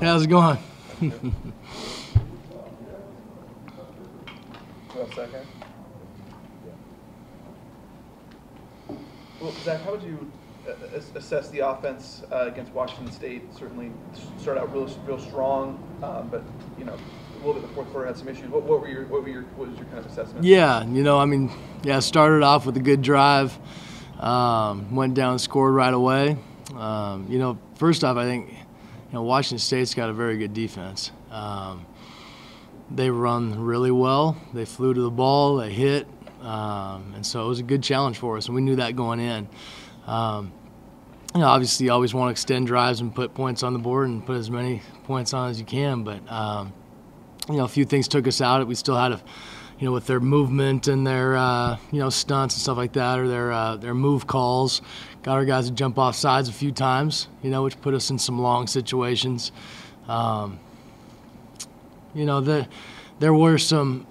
How's it going? Second. Well, Zach, how would you assess the offense against Washington State? Certainly started out real strong, but a little bit the fourth quarter had some issues. What was your kind of assessment? Yeah, started off with a good drive, went down and scored right away. First off, I think Washington State's got a very good defense. They run really well. They flew to the ball. They hit. And so it was a good challenge for us, and we knew that going in. Obviously you always want to extend drives and put points on the board and put as many points on as you can, but a few things took us out. We still had with their movement and their stunts and stuff like that, or their move calls, got our guys to jump off sides a few times, which put us in some long situations. There were some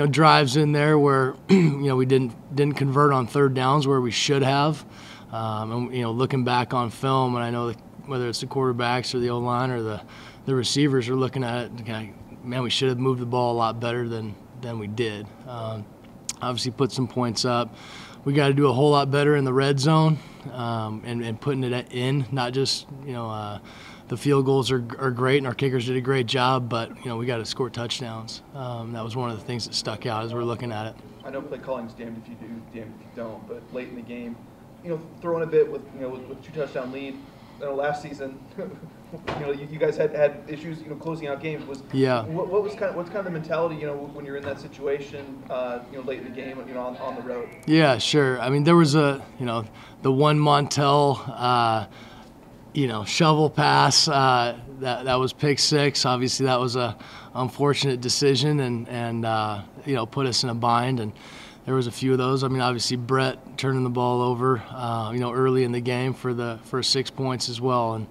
drives in there where we didn't convert on third downs where we should have. And looking back on film, and I know whether it's the quarterbacks or the O-line or the receivers are looking at it, man, we should have moved the ball a lot better than we did. Obviously put some points up. We got to do a whole lot better in the red zone, and putting it in, not just the field goals are great, and our kickers did a great job, but we got to score touchdowns. That was one of the things that stuck out as we're looking at it. I know play calling's damned if you do, damned if you don't, but late in the game, throwing a bit with 2-touchdown lead. Last season, you guys had issues, closing out games. What's kind of the mentality, when you're in that situation, late in the game, on the road? Yeah, sure. I mean, there was the one Montel, shovel pass that was pick six. Obviously, that was a unfortunate decision and put us in a bind. And there was a few of those. I mean, obviously Brett turning the ball over, early in the game for 6 points as well. And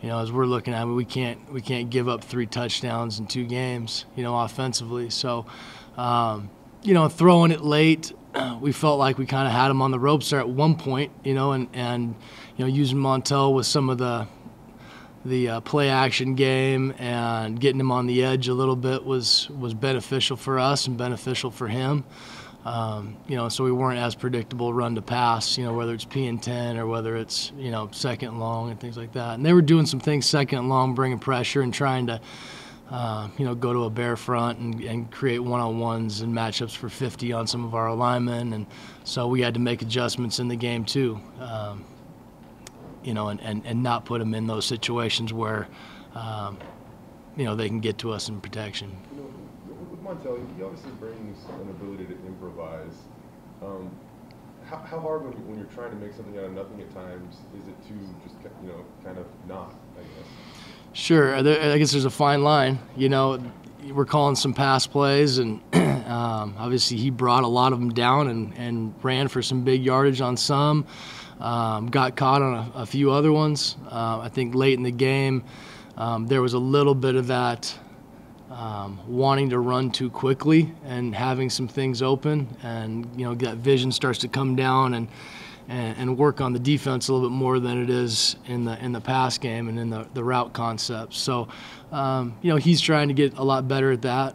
as we're looking at it, we can't give up 3 touchdowns in 2 games, offensively. So, throwing it late, we felt like we kind of had them on the ropes there at one point, and using Montel with some of the play action game and getting him on the edge a little bit was beneficial for us and beneficial for him. So we weren't as predictable run to pass, whether it's P and 10 or whether it's, second and long and things like that. And they were doing some things second and long, bringing pressure and trying to, go to a bare front and create one-on-ones and matchups for 50 on some of our linemen. And so we had to make adjustments in the game too, and not put them in those situations where, they can get to us in protection. With Montel, he obviously brings an ability to improvise. How hard when you're trying to make something out of nothing at times is it to just kind of not, I guess? Sure. I guess there's a fine line. We're calling some pass plays, and obviously he brought a lot of them down and ran for some big yardage on some. Got caught on a few other ones. I think late in the game there was a little bit of that wanting to run too quickly and having some things open, and that vision starts to come down and work on the defense a little bit more than it is in the pass game and in the route concepts. So he's trying to get a lot better at that.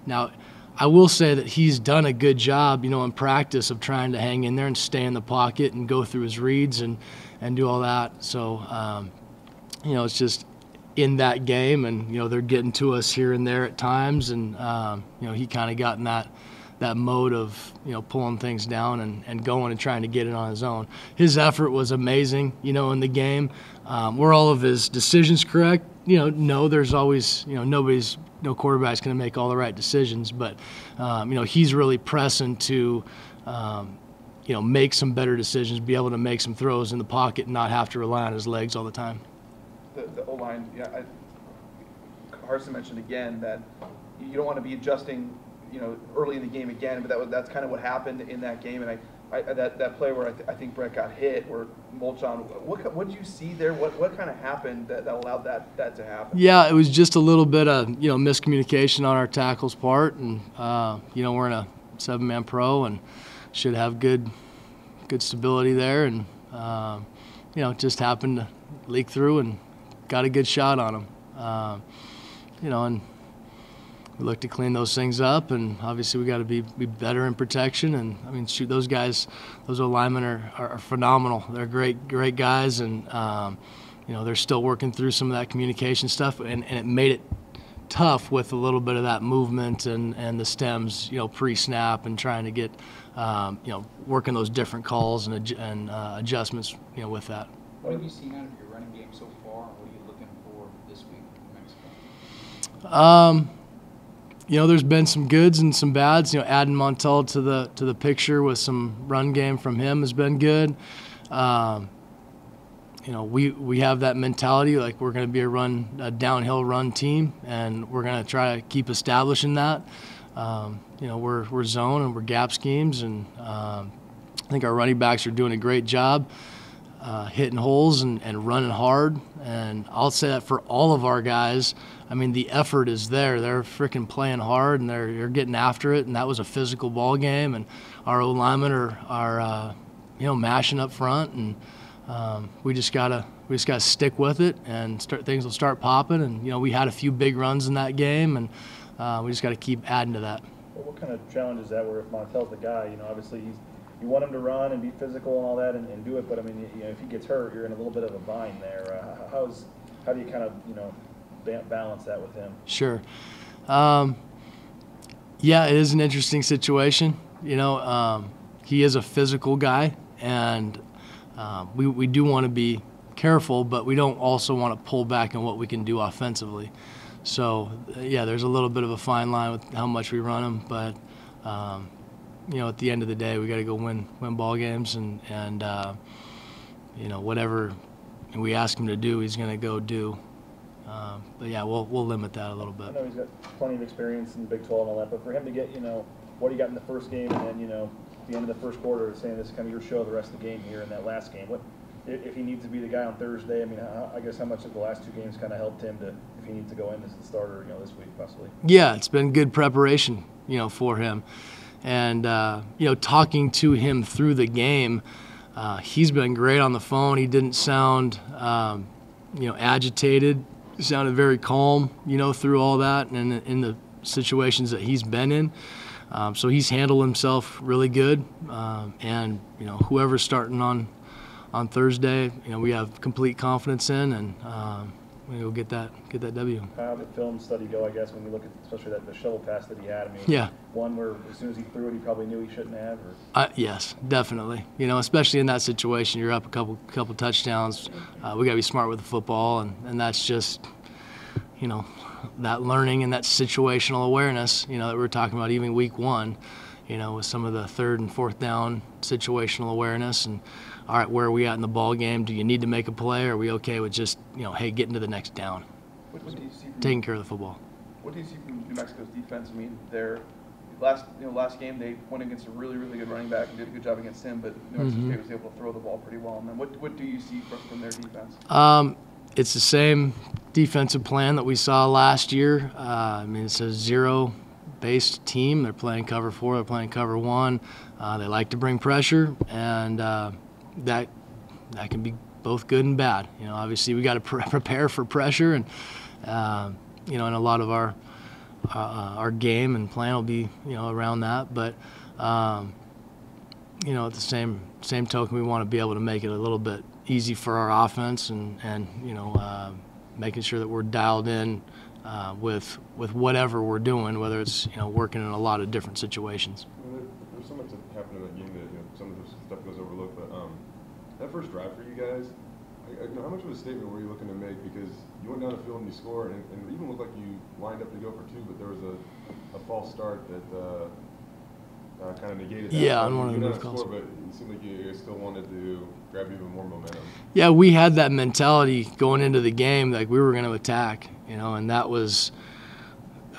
Now I will say that he's done a good job in practice of trying to hang in there and stay in the pocket and go through his reads and do all that. So it's just in that game, and they're getting to us here and there at times, and he kind of got in that mode of pulling things down and going and trying to get it on his own. His effort was amazing, in the game. Were all of his decisions correct? No, there's always no quarterback's going to make all the right decisions, but he's really pressing to make some better decisions, be able to make some throws in the pocket and not have to rely on his legs all the time. The O-line, Carson mentioned again that you don't want to be adjusting, early in the game again, but that's kind of what happened in that game. And that play where I think Brett got hit or mulch on, what did you see there? What kind of happened that allowed that to happen? Yeah, it was just a little bit of miscommunication on our tackle's part, and we're in a 7-man pro and should have good stability there, and it just happened to leak through and got a good shot on him. And we look to clean those things up, and obviously we got to be better in protection. And I mean, shoot, those guys, those O-linemen are phenomenal. They're great guys, and they're still working through some of that communication stuff, and it made it tough with a little bit of that movement and the stems, pre-snap, and trying to get, working those different calls and adjustments, with that. What have you seen out of your running game so far, and what are you looking for this week in Mexico? There's been some goods and some bads. Adding Montel to the picture with some run game from him has been good. We have that mentality, like we're going to be a downhill run team, and we're going to try to keep establishing that. We're zone and we're gap schemes, and I think our running backs are doing a great job hitting holes and running hard. And I'll say that for all of our guys. I mean, the effort is there. They're freaking playing hard, and they're getting after it. And that was a physical ball game. And our O-linemen are mashing up front. And we just gotta stick with it, and things will start popping. And we had a few big runs in that game, and we just got to keep adding to that. Well, what kind of challenge is that? Where if Montel's the guy, obviously you want him to run and be physical and all that and do it, but I mean, if he gets hurt, you're in a little bit of a bind there. How do you kind of balance that with him? Sure. It is an interesting situation. He is a physical guy, and we do want to be careful, but we don't also want to pull back on what we can do offensively. So, there's a little bit of a fine line with how much we run him, but at the end of the day, we got to go win ball games, and whatever we ask him to do, he's going to go do. We'll limit that a little bit. I know he's got plenty of experience in the Big 12 and all that, but for him to get, what he got in the first game, and then, the end of the first quarter, saying this is kind of your show the rest of the game here in that last game. What if he needs to be the guy on Thursday? I mean, I guess how much of the last two games kind of helped him if he needs to go in as the starter, this week possibly? Yeah, it's been good preparation, for him. And, talking to him through the game, he's been great on the phone. He didn't sound, agitated. He sounded very calm, through all that and in the situations that he's been in. So he's handled himself really good. And, whoever's starting on Thursday, we have complete confidence in, and we'll get that W. How did the film study go, I guess, when you look at especially the shovel pass that he had? I mean, one where as soon as he threw it, he probably knew he shouldn't have? Or? Yes, definitely. Especially in that situation, you're up a couple touchdowns. We got to be smart with the football, and that's just, that learning and that situational awareness, that we were talking about even week one, with some of the third and fourth down situational awareness. And all right, where are we at in the ball game? Do you need to make a play? Or are we okay with just, hey, getting to the next down? What do you see taking care of the football? What do you see from New Mexico's defense? I mean, their last game they went against a really good running back and did a good job against him, but New Mexico State was able to throw the ball pretty well. And then what do you see from their defense? It's the same defensive plan that we saw last year. It's a zero-based team. They're playing cover 4. They're playing cover 1. They like to bring pressure, and that can be both good and bad. Obviously we got to prepare for pressure, and and a lot of our game and plan will be around that. But at the same token, we want to be able to make it a little bit easy for our offense, and making sure that we're dialed in with whatever we're doing, whether it's working in a lot of different situations. There's so much that happened in that game that some of this stuff goes overlooked. But that first drive for you guys, how much of a statement were you looking to make? Because you went down the field and you scored, and it even looked like you lined up to go for 2, but there was a false start that kind of negated that. Yeah, on one of those calls. But it seemed like you still wanted to grab even more momentum. Yeah, we had that mentality going into the game, like we were going to attack, and that was,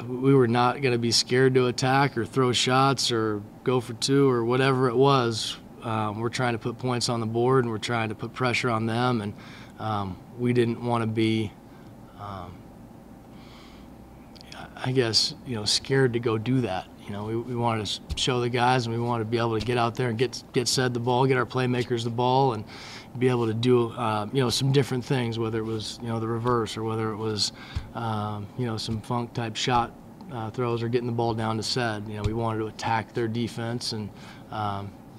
we were not going to be scared to attack or throw shots or go for 2 or whatever it was. We're trying to put points on the board, and we're trying to put pressure on them, and we didn't want to be, I guess, scared to go do that. You know, we wanted to show the guys, and we wanted to be able to get out there and get Said the ball, get our playmakers the ball, and be able to do you know, some different things, whether it was, you know, the reverse, or whether it was you know, some funk type shot throws, or getting the ball down to Said. You know, we wanted to attack their defense and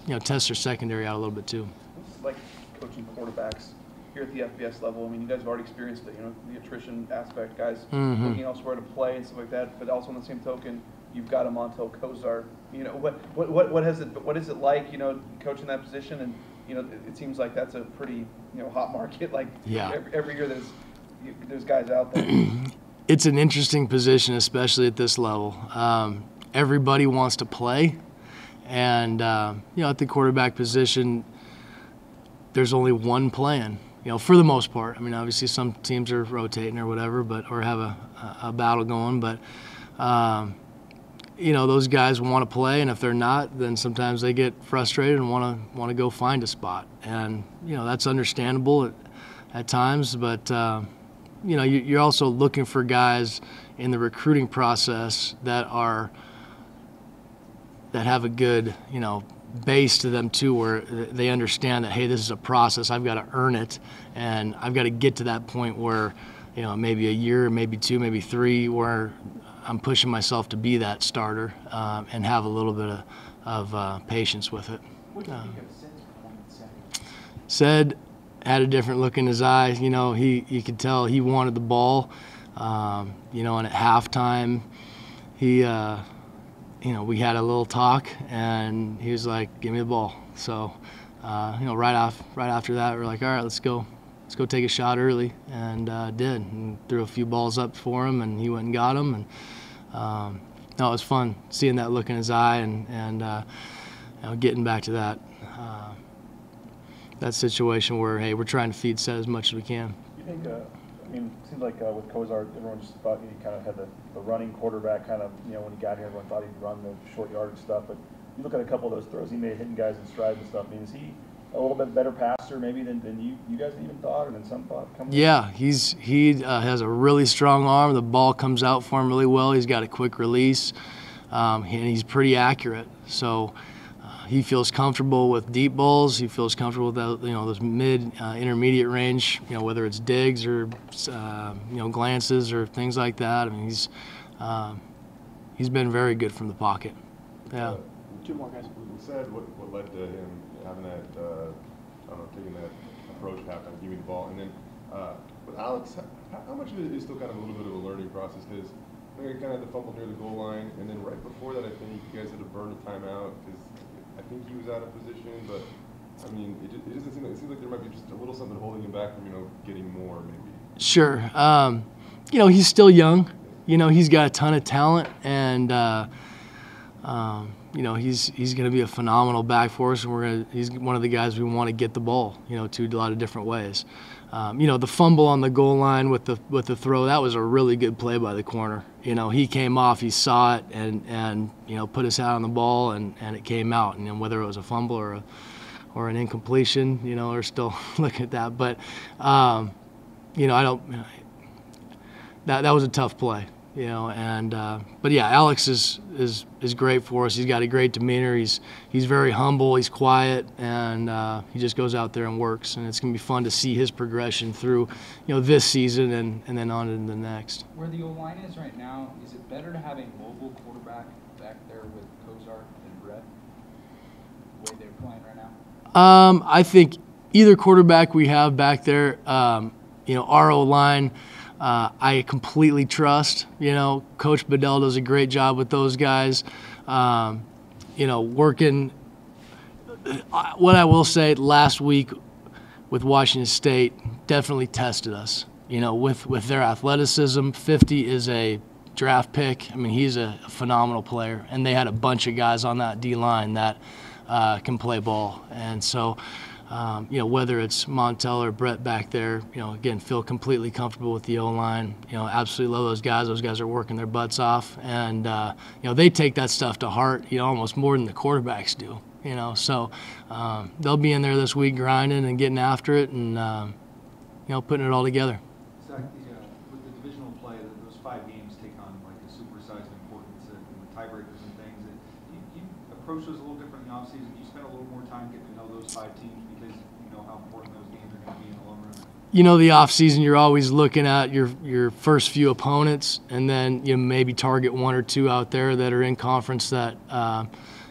you know, test their secondary out a little bit too. It's like coaching quarterbacks here at the FBS level. I mean, you guys have already experienced it, you know, the attrition aspect, guys looking elsewhere to play and stuff like that. But also on the same token, you've got a Montel Cozart. You know, what is it like, you know, coaching that position? And you know, it seems like that's a pretty, you know, hot market. Like every year there's guys out there. It's an interesting position, especially at this level. Everybody wants to play, and you know, at the quarterback position, there's only one playing. You know, for the most part. I mean, obviously some teams are rotating or whatever, or have a battle going. But you know, those guys want to play, and if they're not, then sometimes they get frustrated and want to go find a spot. And you know, that's understandable at times. But you know, you're also looking for guys in the recruiting process that have a good, you know, base to them too, where they understand that, hey, this is a process. I've got to earn it, and I've got to get to that point where, you know, maybe a year, maybe two, maybe three, where I'm pushing myself to be that starter and have a little bit of patience with it. What do you think of Said's performance? Said had a different look in his eyes. You know, you could tell he wanted the ball. You know, and at halftime, he you know, we had a little talk, and he was like, "Give me the ball." So, you know, right after that, we're like, "All right, let's go take a shot early," and did, and threw a few balls up for him, and he went and got them, and no, it was fun seeing that look in his eye, and you know, getting back to that situation where, hey, we're trying to feed Said as much as we can. You think? I mean, it seems like with Cozart, everyone just thought he kind of had the running quarterback kind of, you know, when he got here, everyone thought he'd run the short yardage stuff. But you look at a couple of those throws he made, hitting guys in stride and stuff. I mean, is he a little bit better passer maybe than you guys even thought, or than some thought coming? Yeah, he has a really strong arm. The ball comes out for him really well. He's got a quick release, and he's pretty accurate. So he feels comfortable with deep balls. He feels comfortable with you know, those mid, intermediate range. You know, whether it's digs or you know, glances or things like that. I mean, he's been very good from the pocket. Yeah. Two more guys. You said what led to him having that, I don't know, taking that approach, having to give me the ball, and then with Alex, how much of it is still kind of a little bit of a learning process? Because I kind of had the fumble near the goal line, and then right before that, I think you guys had to burn a timeout because I think he was out of position, but I mean, it doesn't seem like, it seems like there might be just a little something holding him back from, you know, getting more maybe. Sure. You know, he's still young. You know, he's got a ton of talent, and you know, he's going to be a phenomenal back for us, and he's one of the guys we want to get the ball, you know, to a lot of different ways. You know, the fumble on the goal line with the throw, that was a really good play by the corner. You know, he came off, he saw it, and you know, put his hat on the ball, and it came out. And you know, whether it was a fumble or an incompletion, you know, we're still looking at that. But you know, that was a tough play. You know, and but yeah, Alex is great for us. He's got a great demeanor. He's very humble. He's quiet, and he just goes out there and works. And it's gonna be fun to see his progression through, you know, this season and then on into the next. Where the O-line is right now, is it better to have a mobile quarterback back there with Cozart and Brett, the way they're playing right now? I think either quarterback we have back there, you know, our O-line, I completely trust. You know, Coach Bedell does a great job with those guys. You know, working. What I will say, last week with Washington State definitely tested us. You know, with their athleticism. 50 is a draft pick. I mean, he's a phenomenal player, and they had a bunch of guys on that D-line that can play ball, and so. You know, whether it's Montel or Brett back there, you know, again, feel completely comfortable with the O-line. You know, absolutely love those guys. Those guys are working their butts off, and you know, they take that stuff to heart. You know, almost more than the quarterbacks do. You know, so they'll be in there this week grinding and getting after it, and you know, putting it all together. Zach, with the divisional play those 5 games take on like a supersized importance and the tiebreakers and things. And you approach those a little different in the offseason. You spend a little more time getting to know those 5 teams because you know how important those games are going to be in the long run. You know, the off season, you're always looking at your first few opponents, and then you maybe target 1 or 2 out there that are in conference that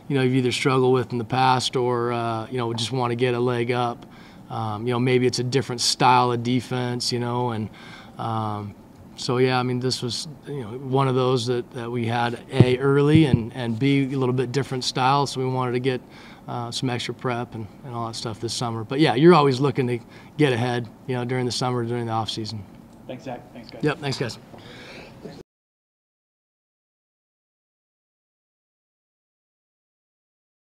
you know, you've either struggled with in the past or you know, just want to get a leg up. You know, maybe it's a different style of defense, you know, and so yeah, I mean, this was, you know, one of those that we had A, early, and B, a little bit different style, so we wanted to get some extra prep and all that stuff this summer. But yeah, you're always looking to get ahead, you know, during the summer, during the off season. Thanks, Zach. Thanks, guys. Yep, thanks guys.